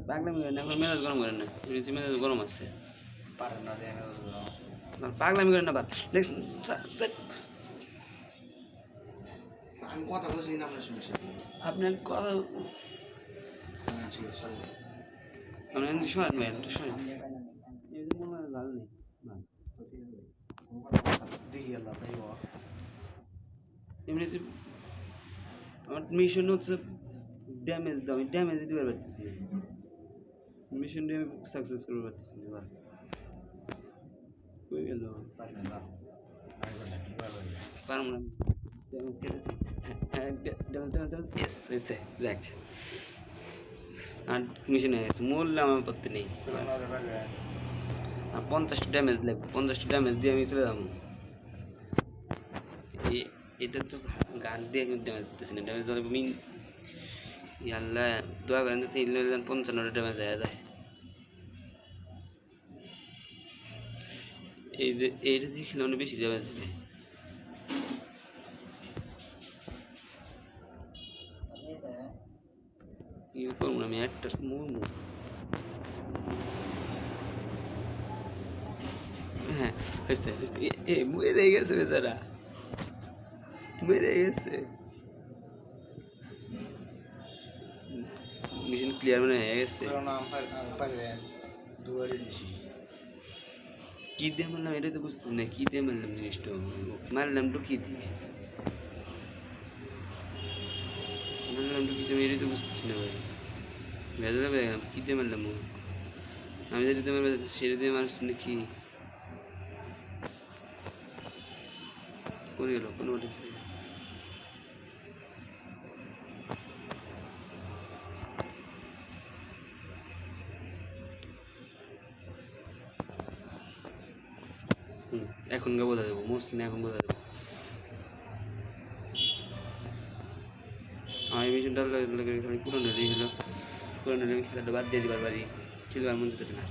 পাগলামি করেন না, এখন মেজাজ গরম করেন না, এমনিতে মেজাজ গরম আছে। পারেন না দেন পাগলামি করেন না বা দেখছেন আমি কথা বলছি না আপনার সমস্যা আপনার কথা ঠিক আছে সরি আপনার কিন্তু শোনেন ভাই, একটু শোনেন, এই যে মনে হয় লাল নেই না, দেখি আল্লাহ তাই এমনিতে আমার মিশন হচ্ছে ড্যামেজ দাও, আমি ড্যামেজ দিতে পারতেছি না, মিশন দিয়ে আমি সাকসেস করতে পারতেছি না। বা কই গেল পারেন না পারবো না, ড্যামেজ কেটেছি, ড্যামেজ ইয়েস হয়েছে, যাক আর মিশন হয়ে গেছে, মূল্য আমার পড়তে নেই। আর 50টা ড্যামেজ লাগবে, 50টা ড্যামেজ দিয়ে আমি চলে যাবো। এটা তো গান দিয়ে আমি ড্যামেজ দিতেছি না, ড্যামেজ দিলে মিন আল্লাহ দোয়া করেন তো 55টা ড্যামেজ হয়ে যায়। এই যে এইটা দিয়ে খেলে অনেক বেশি ড্যামেজ দেবে। কি করবো আমি একটা মরমু, হ্যাঁ হয়েছে হয়েছে, মরে গেছে বেচারা, মরে গেছে। মিশন ক্লিয়ার মানে হয়ে গেছে। পারেন দুয়ারে দিছি কি দিয়ে মারলাম এটা তো বুঝতেছি না, কি দিয়ে মারলাম জিনিসটা, মারলাম তো কি দিয়ে মারলাম তো কি দিয়ে, এটা তো বুঝতেছি না ভাই, ভেজালে পেয়ে গেলাম, কি দিয়ে মারলাম আমি যেটা দিয়ে মারবো সেটা দিয়ে মারছি নাকি, করে গেল কোনো উঠেছে। এখন গা বোঝা যাবো, মরছি না এখন বোঝা যাবো। আমি মিশনটা খালি পুরনো হলেই হলো, পুরনো হলে আমি খেলাটা বাদ দিয়ে দিবার পারি, খেলবার মন যেতেছে না।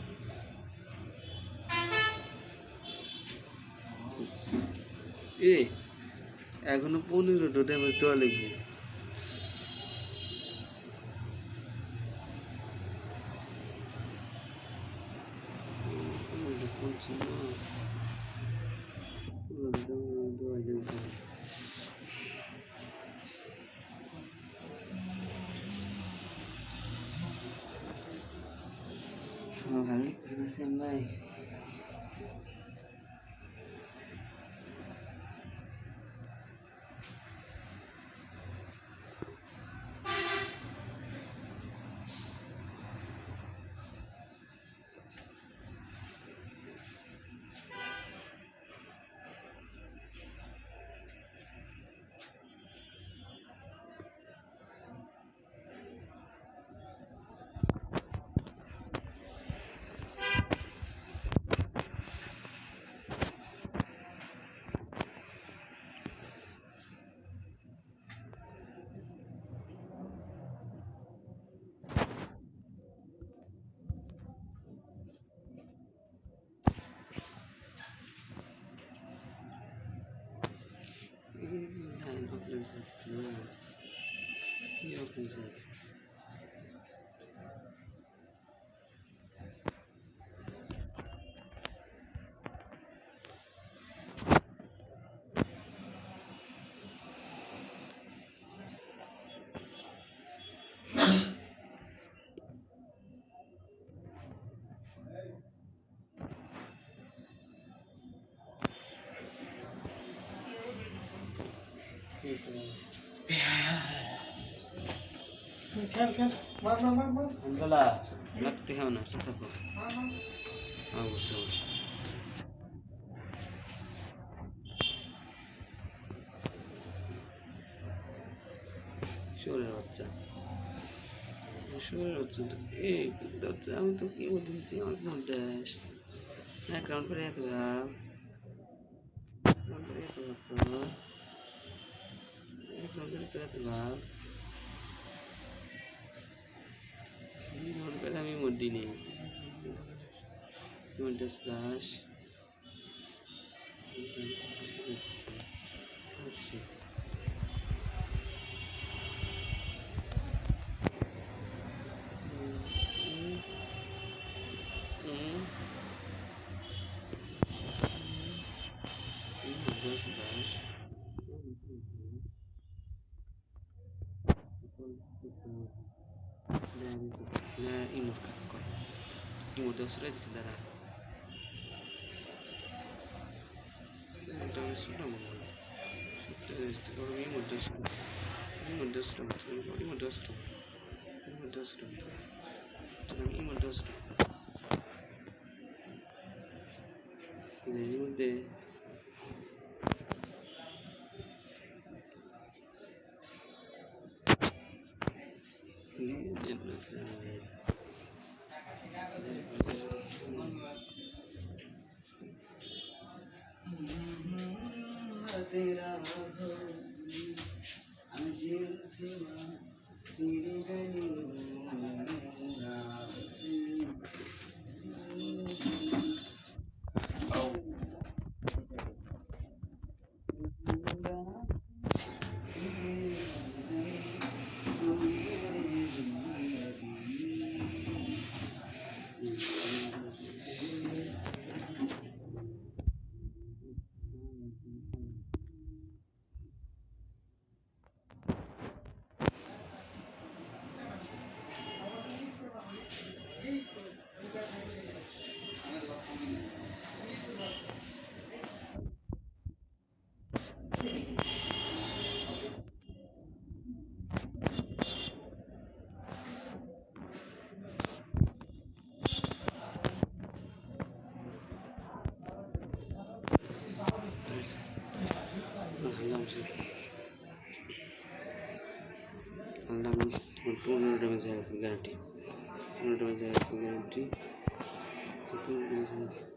এখনো 15টা ড্যামেজ দেওয়া লাগবে। ভালো লাগতেছে না শ্যাম ভাই, কি অফিস আছে খেল খেল মার মার মার মার আলহামদুলিল্লাহ লাগতে হবে না, চুপ থাকো, অবশ্যই অবশ্যই। শুয়োরের বাচ্চা, শুয়োরের বাচ্চা তো এই বাচ্চা, আমি তো কি বলছি আমার কোনো ড্যাশ এক রাউন্ড করে এত ভাব, রাউন্ড করে এত ভাব, তো এক রাউন্ড করে তো এত ভাব, রাউন্ড করে আমি মধ্যে নেই মধ্যে স্ল্যাশ না ইমোর কাজ করে ইমোর দোষ রয়েছে দাঁড়া এটা ছোট মনে হয় ইমোর দোষ ইমোর দোষ ইমোর দোষ ইমোর দোষ ইমোর দোষ এর মধ্যে तेरा अजीब सिवा तेरी गली Puro damage has guarantee. Puro damage has guarantee. Puro damage has.